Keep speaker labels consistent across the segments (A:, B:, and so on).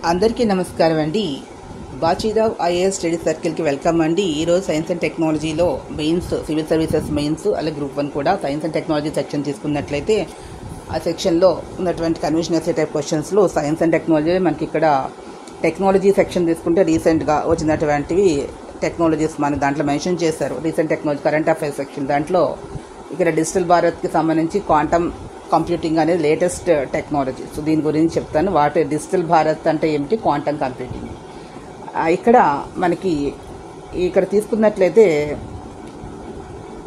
A: అందరికీ నమస్కారం అండి. బాచీరావ్ ఐఏఎస్ స్టడీ సర్కిల్కి వెల్కమ్ అండి. ఈరోజు సైన్స్ అండ్ టెక్నాలజీలో మెయిన్స్, సివిల్ సర్వీసెస్ మెయిన్స్, అలాగే గ్రూప్ 1 కూడా సైన్స్ అండ్ టెక్నాలజీ సెక్షన్ తీసుకున్నట్లయితే ఆ సెక్షన్లో ఉన్నటువంటి కన్వెన్షన్ ఎస్ఏ టైప్ క్వశ్చన్స్లో సైన్స్ అండ్ టెక్నాలజీ మనకి ఇక్కడ టెక్నాలజీ సెక్షన్ తీసుకుంటే రీసెంట్గా వచ్చినటువంటివి టెక్నాలజీస్ మన దాంట్లో మెన్షన్ చేశారు. Recent technology current affairs section దాంట్లో ఇక్కడ డిజిటల్ భారత్కి సంబంధించి క్వాంటమ్ కంప్యూటింగ్ అనేది లేటెస్ట్ టెక్నాలజీ. సో దీని గురించి చెప్తాను. వాటి డిజిటల్ భారత్ అంటే ఏమిటి, క్వాంటమ్ కంప్యూటింగ్. ఇక్కడ మనకి ఇక్కడ తీసుకున్నట్లయితే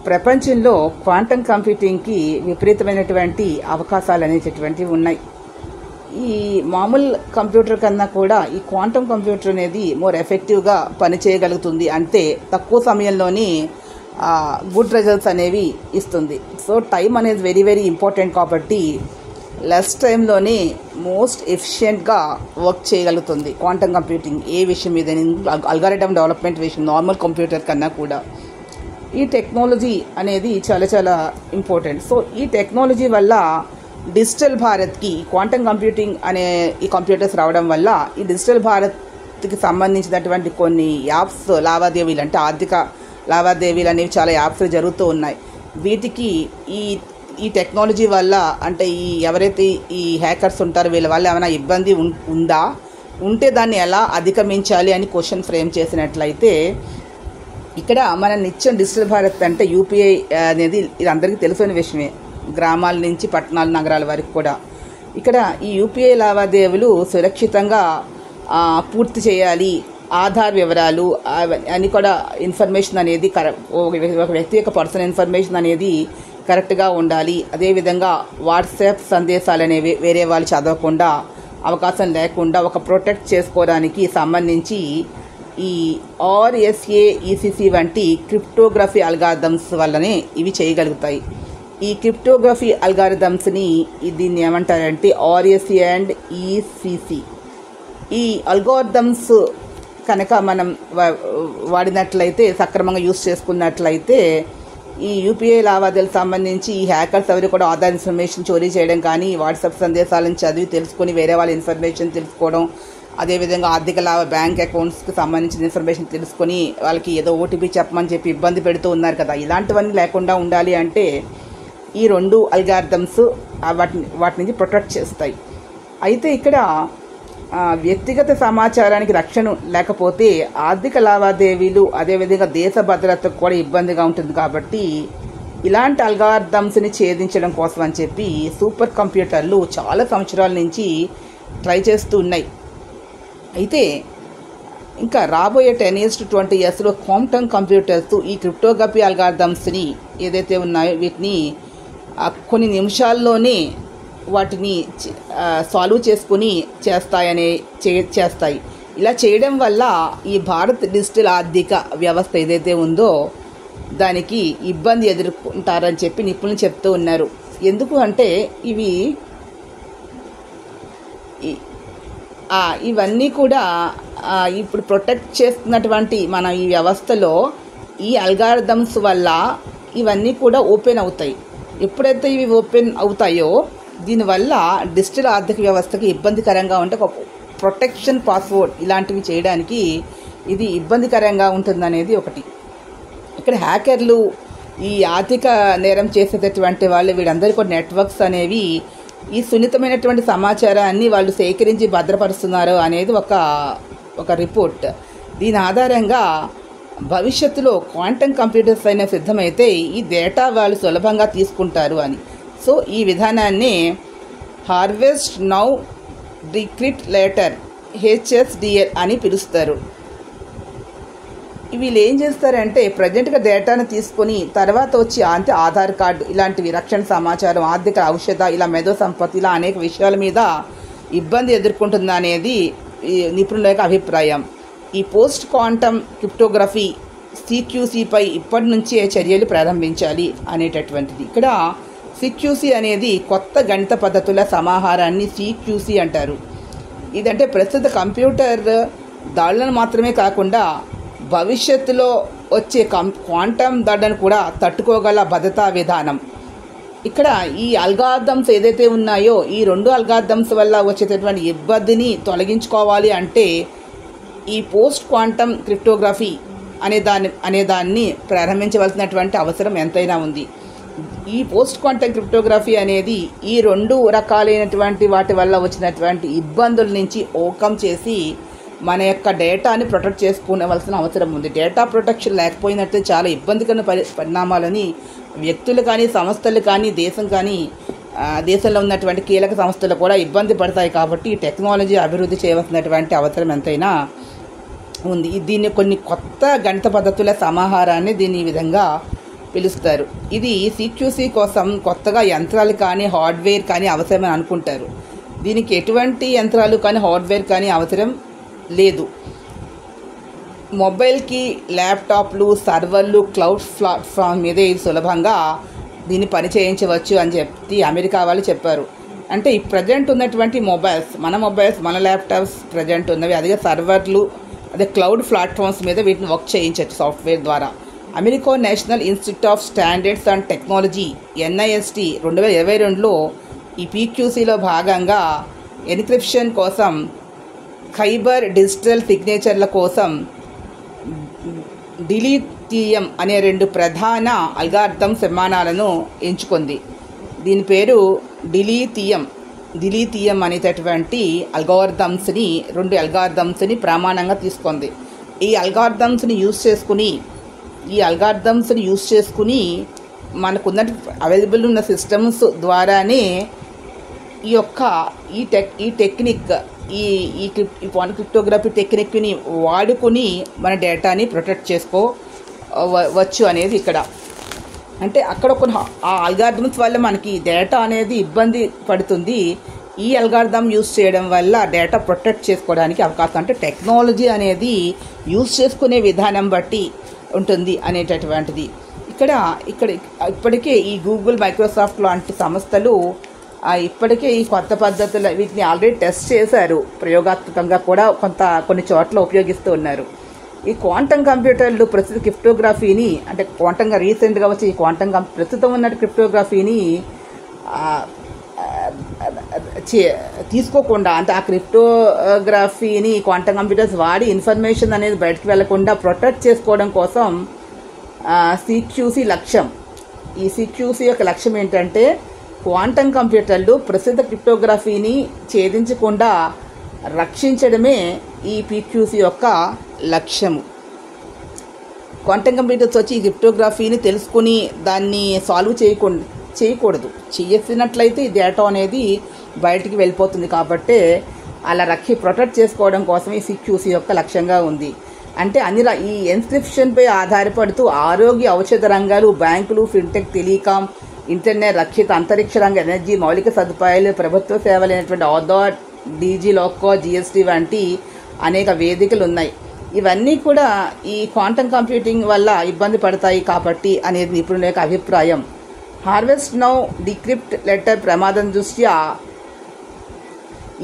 A: ప్రపంచంలో క్వాంటమ్ కంప్యూటింగ్కి విపరీతమైనటువంటి అవకాశాలు అనేటటువంటివి ఉన్నాయి. ఈ మామూలు కంప్యూటర్ కన్నా కూడా ఈ క్వాంటమ్ కంప్యూటర్ అనేది మోర్ ఎఫెక్టివ్గా పనిచేయగలుగుతుంది. అంటే తక్కువ సమయంలోని గుడ్ రిజల్ట్స్ అనేవి ఇస్తుంది. సో టైం అనేది వెరీ వెరీ ఇంపార్టెంట్ కాబట్టి లెస్ టైంలోనే మోస్ట్ ఎఫిషియెంట్గా వర్క్ చేయగలుగుతుంది క్వాంటమ్ కంప్యూటింగ్. ఏ విషయం మీద, అల్గారిథమ్ డెవలప్మెంట్ విషయం నార్మల్ కంప్యూటర్ కన్నా కూడా ఈ టెక్నాలజీ అనేది చాలా చాలా ఇంపార్టెంట్. సో ఈ టెక్నాలజీ వల్ల డిజిటల్ భారత్కి క్వాంటమ్ కంప్యూటింగ్ అనే ఈ కంప్యూటర్స్ రావడం వల్ల ఈ డిజిటల్ భారత్కి సంబంధించినటువంటి కొన్ని యాప్స్, లావాదేవీలు అంటే ఆర్థిక లావాదేవీలు అనేవి చాలా యాప్స్ జరుగుతూ ఉన్నాయి. వీటికి ఈ టెక్నాలజీ వల్ల అంటే ఎవరైతే ఈ హ్యాకర్స్ ఉంటారో వీళ్ళ వల్ల ఏమైనా ఇబ్బంది ఉందా, ఉంటే దాన్ని ఎలా అధిగమించాలి అని క్వశ్చన్ ఫ్రేమ్ చేసినట్లయితే ఇక్కడ మన నిత్యం డిజిటల్ భారత్ అంటే యూపీఐ అనేది ఇది అందరికీ తెలిసిన విషయమే. గ్రామాల నుంచి పట్టణాల, నగరాల వరకు కూడా ఇక్కడ ఈ యూపీఐ లావాదేవీలు సురక్షితంగా పూర్తి చేయాలి. ఆధార్ వివరాలు అని కూడా ఇన్ఫర్మేషన్ అనేది ఒక వ్యక్తి యొక్క పర్సనల్ ఇన్ఫర్మేషన్ అనేది కరెక్ట్గా ఉండాలి. అదేవిధంగా వాట్సాప్ సందేశాలు అనేవి వేరే వాళ్ళు చదవకుండా, అవకాశం లేకుండా ఒక ప్రొటెక్ట్ చేసుకోవడానికి సంబంధించి ఈ RSA-ECC వంటి క్రిప్టోగ్రఫీ అల్గారిథమ్స్ వల్లనే ఇవి చేయగలుగుతాయి. ఈ క్రిప్టోగ్రఫీ అల్గారిథమ్స్ని దీన్ని ఏమంటారంటే RSA అండ్ ECC. ఈ అల్గారిథమ్స్ కనుక మనం వాడినట్లయితే, సక్రమంగా యూజ్ చేసుకున్నట్లయితే ఈ యూపీఐ లావాదేవీలకు సంబంధించి ఈ హ్యాకర్స్ ఎవరు కూడా ఆధార్ ఇన్ఫర్మేషన్ చోరీ చేయడం కానీ, వాట్సాప్ సందేశాలను చదివి తెలుసుకొని వేరే వాళ్ళ ఇన్ఫర్మేషన్ తెలుసుకోవడం, అదేవిధంగా ఆర్థిక బ్యాంక్ అకౌంట్స్కి సంబంధించిన ఇన్ఫర్మేషన్ తెలుసుకొని వాళ్ళకి ఏదో ఓటీపీ చెప్పమని చెప్పి ఇబ్బంది పెడుతూ ఉన్నారు కదా. ఇలాంటివన్నీ లేకుండా ఉండాలి అంటే ఈ రెండు అల్గారిథమ్స్ వాటి నుంచి ప్రొటెక్ట్ చేస్తాయి. అయితే ఇక్కడ వ్యక్తిగత సమాచారానికి రక్షణ లేకపోతే ఆర్థిక లావాదేవీలు, అదేవిధంగా దేశ భద్రతకు కూడా ఇబ్బందిగా ఉంటుంది. కాబట్టి ఇలాంటి అల్గారిథమ్స్ని ఛేదించడం కోసం అని చెప్పి సూపర్ కంప్యూటర్లు చాలా సంవత్సరాల నుంచి ట్రై చేస్తూ ఉన్నాయి. అయితే ఇంకా రాబోయే 10 years to 20 yearsలో క్వాంటమ్ కంప్యూటర్స్ ఈ క్రిప్టోగ్రఫీ అల్గారిథమ్స్ని ఏదైతే ఉన్నాయో వీటిని కొన్ని నిమిషాల్లోనే వాటిని సాల్వ్ చేసుకుని చేస్తాయి. ఇలా చేయడం వల్ల ఈ భారత్ డిజిటల్ ఆర్థిక వ్యవస్థ ఏదైతే ఉందో దానికి ఇబ్బంది ఎదుర్కొంటారని చెప్పి నిపుణులు చెప్తూ ఉన్నారు. ఎందుకు అంటే ఇవన్నీ కూడా ఇప్పుడు ప్రొటెక్ట్ చేస్తున్నటువంటి మన ఈ వ్యవస్థలో ఈ అల్గారిథమ్స్ వల్ల ఇవన్నీ కూడా ఓపెన్ అవుతాయి. ఎప్పుడైతే ఇవి ఓపెన్ అవుతాయో దీనివల్ల డిజిటల్ ఆర్థిక వ్యవస్థకి ఇబ్బందికరంగా ఉంటే ఒక ప్రొటెక్షన్ పాస్వర్డ్ ఇలాంటివి చేయడానికి ఇది ఇబ్బందికరంగా ఉంటుందనేది ఒకటి. ఇక్కడ హ్యాకర్లు, ఈ ఆర్థిక నేరం చేసేటటువంటి వాళ్ళు వీళ్ళందరికీ కూడా నెట్వర్క్స్ అనేవి ఈ సున్నితమైనటువంటి సమాచారాన్ని వాళ్ళు సేకరించి భద్రపరుస్తున్నారు అనేది ఒక రిపోర్ట్. దీని ఆధారంగా భవిష్యత్తులో క్వాంటమ్ కంప్యూటర్స్ అయినా సిద్ధమైతే ఈ డేటా వాళ్ళు సులభంగా తీసుకుంటారు అని. సో ఈ విధానాన్ని harvest now decrypt later HSDL అని పిలుస్తారు. వీళ్ళు ఏం చేస్తారంటే ప్రజెంట్గా డేటాను తీసుకొని తర్వాత వచ్చి అంటే ఆధార్ కార్డు ఇలాంటివి, రక్షణ సమాచారం, ఆర్థిక ఔషధ, ఇలా మేధో సంపత్తి, ఇలా అనేక విషయాల మీద ఇబ్బంది ఎదుర్కొంటుంది అనేది నిపుణుల యొక్క అభిప్రాయం. ఈ పోస్ట్ క్వాంటమ్ క్రిప్టోగ్రఫీ CQCపై ఇప్పటి నుంచే చర్యలు ప్రారంభించాలి అనేటటువంటిది. ఇక్కడ CQC అనేది కొత్త గణిత పద్ధతుల సమాహారాన్ని CQC అంటారు. ఇదంటే ప్రస్తుత కంప్యూటర్ దాడులను మాత్రమే కాకుండా భవిష్యత్తులో వచ్చే క్వాంటమ్ దాడులను కూడా తట్టుకోగల భద్రతా విధానం. ఇక్కడ ఈ అల్గారిథమ్స్ ఏదైతే ఉన్నాయో ఈ రెండు అల్గారిథమ్స్ వల్ల వచ్చేటటువంటి ఇబ్బందిని తొలగించుకోవాలి అంటే ఈ పోస్ట్ క్వాంటమ్ క్రిప్టోగ్రఫీ అనేదాన్ని ప్రారంభించవలసినటువంటి అవసరం ఎంతైనా ఉంది. ఈ పోస్ట్ క్వాంటమ్ క్రిప్టోగ్రఫీ అనేది ఈ రెండు రకాలైనటువంటి వాటి వల్ల వచ్చినటువంటి ఇబ్బందుల నుంచి ఓవర్కమ్ చేసి మన యొక్క డేటాని ప్రొటెక్ట్ చేసుకోవలసిన అవసరం ఉంది. డేటా ప్రొటెక్షన్ లేకపోయినట్టే చాలా ఇబ్బందికర పరిణామాలని వ్యక్తులు కానీ సంస్థలు కానీ దేశంలో ఉన్నటువంటి కీలక సంస్థలు కూడా ఇబ్బంది పడతాయి. కాబట్టి ఈ టెక్నాలజీ అభివృద్ధి చేయవలసినటువంటి అవసరం ఎంతైనా ఉంది. దీన్ని కొన్ని కొత్త గణిత పద్ధతుల సమాహారాన్ని దీన్ని ఈ విధంగా పిలుస్తారు. ఇది సిక్యూసీ కోసం కొత్తగా యంత్రాలు కానీ హార్డ్వేర్ కానీ అవసరమని అనుకుంటారు. దీనికి ఎటువంటి యంత్రాలు కానీ హార్డ్వేర్ కానీ అవసరం లేదు. మొబైల్కి ల్యాప్టాప్లు సర్వర్లు క్లౌడ్ ప్లాట్ఫామ్ మీద ఇది సులభంగా దీన్ని పని చేయించవచ్చు అని చెప్పి అమెరికా వాళ్ళు చెప్పారు. అంటే ఈ ప్రజెంట్ ఉన్నటువంటి మొబైల్స్ మన ల్యాప్టాప్స్ ప్రజెంట్ ఉన్నవి అదే సర్వర్లు అదే క్లౌడ్ ప్లాట్ఫామ్స్ మీద వీటిని వర్క్ చేయించవచ్చు సాఫ్ట్వేర్ ద్వారా. America national institute of standards and technology NIST 2022లో ఈ PQCలో భాగంగా ఎన్క్రిప్షన్ కోసం ఖైబర్ డిజిటల్ సిగ్నేచర్ల కోసం డిలీథియం అనే రెండు ప్రధాన అల్గారిథమ్స్ నిర్మాణాలను ఎంచుకుంది. దీని పేరు డిలీథియం అనేటటువంటి రెండు అల్గారిథమ్స్ని ప్రమాణంగా తీసుకుంది. ఈ అల్గారిథమ్స్ని యూజ్ చేసుకుని మనకున్న అవైలబుల్ ఉన్న సిస్టమ్స్ ద్వారానే ఈ టెక్నిక్ ఈ క్రిప్టోగ్రఫీ టెక్నిక్ని వాడుకుని మన డేటాని ప్రొటెక్ట్ చేసుకోవచ్చు అనేది ఇక్కడ. అంటే అక్కడ కొన్ని ఆ అల్గారిథమ్స్ వల్ల మనకి డేటా అనేది ఇబ్బంది పడుతుంది. ఈ అల్గారిథమ్ యూజ్ చేయడం వల్ల డేటా ప్రొటెక్ట్ చేసుకోవడానికి అవకాశం. అంటే టెక్నాలజీ అనేది యూజ్ చేసుకునే విధానం బట్టి ఉంటుంది అనేటటువంటిది. ఇక్కడ ఇప్పటికే ఈ గూగుల్ మైక్రోసాఫ్ట్ లాంటి సంస్థలు ఇప్పటికే ఈ కొత్త పద్ధతులు వీటిని ఆల్రెడీ టెస్ట్ చేశారు. ప్రయోగాత్మకంగా కూడా కొన్ని చోట్ల ఉపయోగిస్తూ ఉన్నారు. ఈ క్వాంటమ్ కంప్యూటర్లు ప్రస్తుత క్రిప్టోగ్రఫీని అంటే క్వాంటంగా రీసెంట్గా వచ్చి ఈ ప్రస్తుతం ఉన్న క్రిప్టోగ్రఫీని తీసుకోకుండా అంటే ఆ క్రిప్టోగ్రఫీని క్వాంటమ్ కంప్యూటర్స్ వాడి ఇన్ఫర్మేషన్ అనేది బయటకు వెళ్లకుండా ప్రొటెక్ట్ చేసుకోవడం కోసం CQC లక్ష్యం. ఈ CQC యొక్క లక్ష్యం ఏంటంటే క్వాంటమ్ కంప్యూటర్లు ప్రస్తుత క్రిప్టోగ్రఫీని ఛేదించకుండా రక్షించడమే ఈ PQC యొక్క లక్ష్యము. క్వాంటమ్ కంప్యూటర్స్ వచ్చి ఈ క్రిప్టోగ్రఫీని తెలుసుకుని దాన్ని సాల్వ్ చేయకూడదు. చేసినట్లయితే ఈ డేటా అనేది బయటికి వెళ్ళిపోతుంది. కాబట్టి అలా ప్రొటెక్ట్ చేసుకోవడం కోసం ఈ CQC యొక్క లక్ష్యంగా ఉంది. అంటే ఈ ఎన్క్రిప్షన్పై ఆధారపడుతూ ఆరోగ్య ఔషధ రంగాలు, బ్యాంకులు, ఫిన్టెక్, టెలికాం, ఇంటర్నెట్, రక్షిత అంతరిక్ష రంగ, ఎనర్జీ, మౌలిక సదుపాయాలు, ప్రభుత్వ సేవలైనటువంటి ఆధార్, DigiLocker, GST వంటి అనేక వేదికలు ఉన్నాయి. ఇవన్నీ కూడా ఈ క్వాంటమ్ కంప్యూటింగ్ వల్ల ఇబ్బంది పడతాయి కాబట్టి అనేది నిపుణుల యొక్క అభిప్రాయం. హార్వెస్ట్ నౌ డిక్రిప్ట్ లెటర్ ప్రమాదం దృష్ట్యా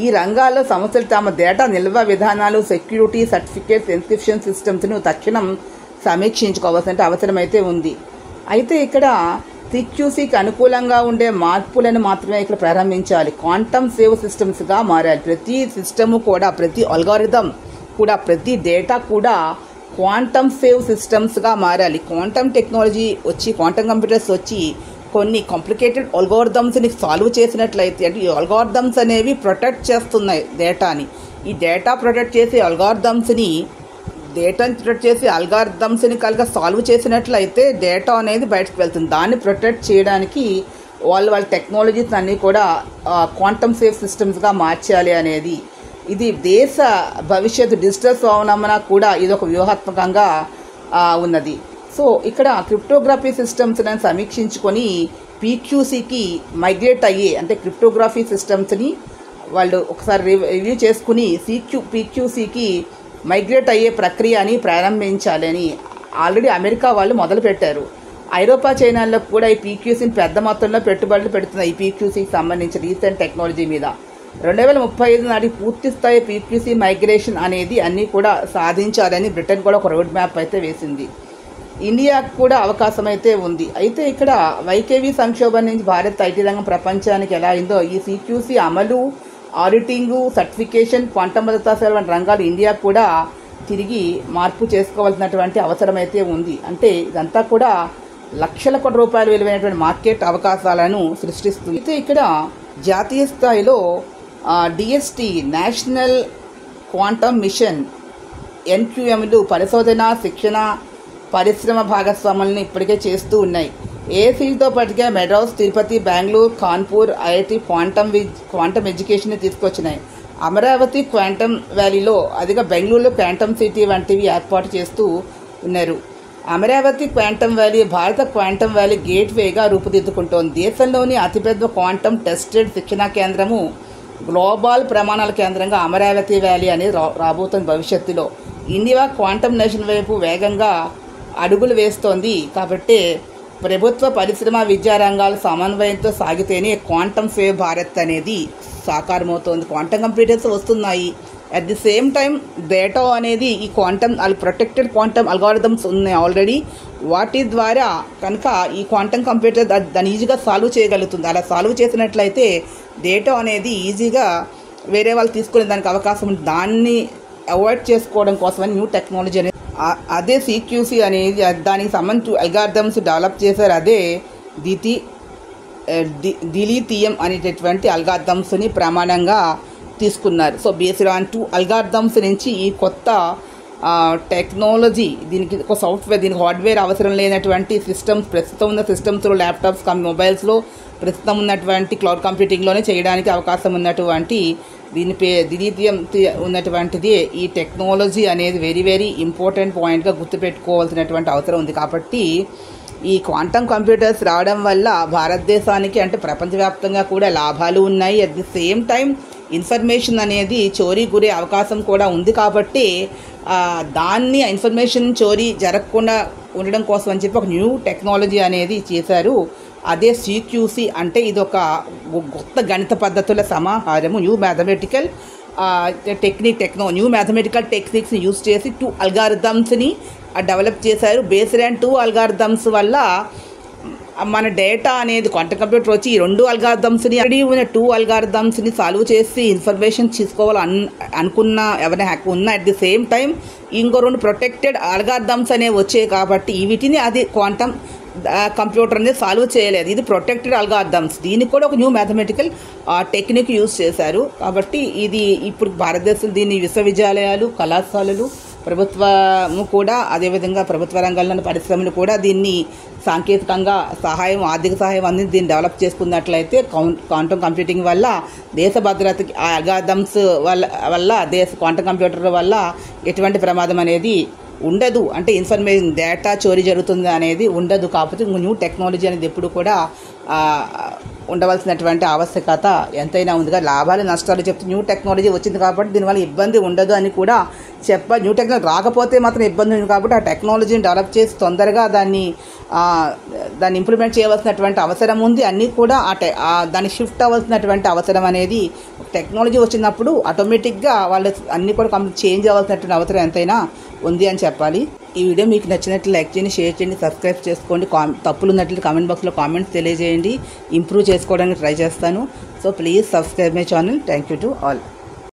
A: ఈ రంగాల్లో సంస్థలు తమ డేటా నిల్వ విధానాలు, సెక్యూరిటీ, సర్టిఫికేట్స్, ఎన్క్రిప్షన్ సిస్టమ్స్ను తక్షణం సమీక్షించుకోవాల్సిన అవసరమైతే ఉంది. అయితే ఇక్కడ CQCకి అనుకూలంగా ఉండే మార్పులను మాత్రమే ఇక్కడ ప్రారంభించాలి. క్వాంటమ్ సేవ్ సిస్టమ్స్గా మారాలి. ప్రతి సిస్టము కూడా, ప్రతి అల్గారిథం కూడా, ప్రతి డేటా కూడా క్వాంటమ్ సేవ్ సిస్టమ్స్గా మారాలి. క్వాంటమ్ టెక్నాలజీ వచ్చి, క్వాంటమ్ కంప్యూటర్స్ వచ్చి కొన్ని కాంప్లికేటెడ్ అల్గారిథమ్స్ని సాల్వ్ చేసినట్లయితే అంటే ఈ అల్గారిథమ్స్ అనేవి ప్రొటెక్ట్ చేస్తున్నాయి డేటాని. ఈ డేటా ప్రొటెక్ట్ చేసే డేటాని ప్రొటెక్ట్ చేసి అల్గారిథమ్స్ని కనుక సాల్వ్ చేసినట్లయితే డేటా అనేది బయటకు వెళ్తుంది. దాన్ని ప్రొటెక్ట్ చేయడానికి వాళ్ళ టెక్నాలజీస్ అన్నీ కూడా క్వాంటమ్ సేఫ్ సిస్టమ్స్గా మార్చాలి అనేది. ఇది దేశ భవిష్యత్తు డిజిటల్ స్వావలంబన కూడా ఇదొక వ్యూహాత్మకంగా ఉన్నది. సో ఇక్కడ క్రిప్టోగ్రఫీ సిస్టమ్స్ని సమీక్షించుకొని PQCకి మైగ్రేట్ అయ్యే అంటే క్రిప్టోగ్రఫీ సిస్టమ్స్ని వాళ్ళు ఒకసారి రివ్యూ చేసుకుని PQCకి మైగ్రేట్ అయ్యే ప్రక్రియని ప్రారంభించాలని ఆల్రెడీ అమెరికా వాళ్ళు మొదలుపెట్టారు. ఐరోపా, చైనాల్లో కూడా ఈ PQCని పెద్ద మొత్తంలో పెట్టుబడులు పెడుతున్నాయి. ఈ PQCకి సంబంధించిన రీసెంట్ టెక్నాలజీ మీద 2035 నాటికి పూర్తి స్థాయి PQC మైగ్రేషన్ అనేది అన్నీ కూడా సాధించాలని బ్రిటన్ కూడా ఒక రోడ్ మ్యాప్ అయితే వేసింది. ఇండియాకు కూడా అవకాశం అయితే ఉంది. అయితే ఇక్కడ వైకేవీ సంక్షోభం నుంచి భారత్ ఐటీ రంగం ప్రపంచానికి ఎలా అయిందో ఈ సిక్యూసీ అమలు, ఆడిటింగు, సర్టిఫికేషన్, క్వాంటం భద్రతా సేవల వంటి రంగాలు ఇండియా కూడా తిరిగి మార్పు చేసుకోవాల్సినటువంటి అవసరం అయితే ఉంది. అంటే ఇదంతా కూడా లక్షల కోట్ల రూపాయలు విలువైనటువంటి మార్కెట్ అవకాశాలను సృష్టిస్తుంది. అయితే ఇక్కడ జాతీయ స్థాయిలో డిఎస్టీ నేషనల్ క్వాంటమ్ మిషన్ ఎన్క్యూఎంలు పరిశోధన, శిక్షణ, పరిశ్రమ భాగస్వాములను ఇప్పటికే చేస్తూ ఉన్నాయి. ఏసీతో పాటుగా Madras, Tirupati, Bengaluru, Kanpur, IIT quantum education తీసుకొచ్చినాయి. అమరావతి క్వాంటమ్ వ్యాలీలో అదిగా బెంగళూరులో క్వాంటమ్ సిటీ వంటివి ఏర్పాటు చేస్తూ ఉన్నారు. అమరావతి క్వాంటమ్ వ్యాలీ భారత క్వాంటమ్ వ్యాలీ గేట్వేగా రూపుదిద్దుకుంటోంది. దేశంలోని అతిపెద్ద క్వాంటమ్ టెస్టెడ్ శిక్షణా కేంద్రము, గ్లోబల్ ప్రమాణాల కేంద్రంగా అమరావతి వ్యాలీ అనేది రాబోతుంది భవిష్యత్తులో. ఇండియా క్వాంటమ్ నేషన్ వైపు వేగంగా అడుగులు వేస్తోంది. కాబట్టి ప్రభుత్వ, పరిశ్రమ, విద్యారంగాల సమన్వయంతో సాగితేనే క్వాంటమ్ సేవ్ భారత్ అనేది సాకారమవుతోంది. క్వాంటమ్ కంప్యూటర్స్ వస్తున్నాయి. At the same time data అనేది ఈ క్వాంటమ్ ప్రొటెక్టెడ్ క్వాంటమ్ అల్గారిథమ్స్ ఉన్నాయి ఆల్రెడీ. వాటి ద్వారా కనుక ఈ క్వాంటమ్ కంప్యూటర్ దాన్ని ఈజీగా సాల్వ్ చేయగలుగుతుంది. అలా సాల్వ్ చేసినట్లయితే డేటా అనేది ఈజీగా వేరే వాళ్ళు తీసుకునే దానికి అవకాశం ఉంది. దాన్ని అవాయిడ్ చేసుకోవడం కోసమని న్యూ టెక్నాలజీ అనేది అదే సిక్యూసీ అనేది దానికి సంబంధించి అల్గారిథమ్స్ డెవలప్ చేశారు. అదే దిలీథియం అనేటటువంటి అల్గారిథమ్స్ని ప్రమాణంగా తీసుకున్నారు. సో బేస్డ్ ఆన్ 2 అల్గారిథమ్స్ నుంచి ఈ కొత్త టెక్నాలజీ, దీనికి ఒక సాఫ్ట్వేర్, దీనికి హార్డ్వేర్ అవసరం లేనటువంటి సిస్టమ్స్, ప్రస్తుతం ఉన్న సిస్టమ్స్లో, ల్యాప్టాప్స్, మొబైల్స్లో, ప్రస్తుతం ఉన్నటువంటి క్లౌడ్ కంప్యూటింగ్లోనే చేయడానికి అవకాశం ఉన్నటువంటి దిలీథియం ఉన్నటువంటిది ఈ టెక్నాలజీ అనేది వెరీ వెరీ ఇంపార్టెంట్ పాయింట్గా గుర్తుపెట్టుకోవాల్సినటువంటి అవసరం ఉంది. కాబట్టి ఈ క్వాంటమ్ కంప్యూటర్స్ రావడం వల్ల భారతదేశానికి అంటే ప్రపంచవ్యాప్తంగా కూడా లాభాలు ఉన్నాయి. At the same time information అనేది చోరీ గురే అవకాశం కూడా ఉంది. కాబట్టి దాన్ని ఇన్ఫర్మేషన్ చోరీ జరగకుండా ఉండడం కోసం అని చెప్పి ఒక న్యూ టెక్నాలజీ అనేది చేశారు. అదే సిక్యూసీ. అంటే ఇది ఒక కొత్త గణిత పద్ధతుల సమాహారము. న్యూ మ్యాథమెటికల్ న్యూ మ్యాథమెటికల్ టెక్నిక్స్ని యూజ్ చేసి 2 అల్గారిథమ్స్ని డెవలప్ చేశారు. బేస్డ్ ఆన్ 2 అల్గారిథమ్స్ వల్ల మన డేటా అనేది క్వాంటమ్ కంప్యూటర్ వచ్చి ఈ 2 అల్గారిథమ్స్ని ఆల్రెడీ ఉన్న 2 అల్గారిథమ్స్ని సాల్వ్ చేసి ఇన్ఫర్మేషన్ తీసుకోవాలి అనుకున్న ఎవరైనా హ్యాక్ ఉన్నా అట్ ది సేమ్ టైం ఇంకో 2 ప్రొటెక్టెడ్ అల్గారిథమ్స్ అనేవి వచ్చాయి. కాబట్టి వీటిని అది క్వాంటమ్ కంప్యూటర్ అనేది సాల్వ్ చేయలేదు. ఇది ప్రొటెక్టెడ్ అల్గారిథమ్స్. దీనికి కూడా ఒక న్యూ మ్యాథమెటికల్ టెక్నిక్ యూజ్ చేశారు. కాబట్టి ఇది ఇప్పుడు భారతదేశం దీన్ని విశ్వవిద్యాలయాలు, కళాశాలలు, ప్రభుత్వము కూడా, అదేవిధంగా ప్రభుత్వ రంగంలోని పరిశ్రమలు కూడా దీన్ని సాంకేతికంగా సహాయం, ఆర్థిక సహాయం అందించి దీన్ని డెవలప్ చేసుకున్నట్లయితే క్వాంటమ్ కంప్యూటింగ్ వల్ల దేశ భద్రతకి ఆ అల్గారిథమ్స్ వల్ల క్వాంటమ్ కంప్యూటర్ వల్ల ఎటువంటి ప్రమాదం అనేది ఉండదు. అంటే ఇన్ఫర్మేషన్ డేటా చోరీ జరుగుతుంది అనేది ఉండదు. కాకపోతే న్యూ టెక్నాలజీ అనేది ఎప్పుడు కూడా ఉండవలసినటువంటి ఆవశ్యకత ఎంతైనా ఉందిగా. లాభాలు నష్టాలు చెప్తే న్యూ టెక్నాలజీ వచ్చింది కాబట్టి దీనివల్ల ఇబ్బంది ఉండదు అని కూడా న్యూ టెక్నాలజీ రాకపోతే మాత్రం ఇబ్బంది ఉంది. కాబట్టి ఆ టెక్నాలజీని డెవలప్ చేసి తొందరగా దాన్ని ఇంప్లిమెంట్ చేయవలసినటువంటి అవసరం ఉంది. అన్నీ కూడా దాన్ని షిఫ్ట్ అవ్వాల్సినటువంటి అవసరం అనేది టెక్నాలజీ వచ్చినప్పుడు ఆటోమేటిక్గా వాళ్ళు అన్నీ కూడా కంప్లీట్ చేంజ్ అవ్వాల్సినటువంటి అవసరం ఎంతైనా ఉంది అని చెప్పాలి. ఈ వీడియో మీకు నచ్చినట్లు లైక్ చేయండి, షేర్ చేయండి, సబ్స్క్రైబ్ చేసుకోండి. తప్పులు ఉన్నట్లు కామెంట్ బాక్స్లో కామెంట్స్ తెలియజేయండి. ఇంప్రూవ్ చేసుకోవడానికి ట్రై చేస్తాను. So please subscribe my channel. Thank you to all.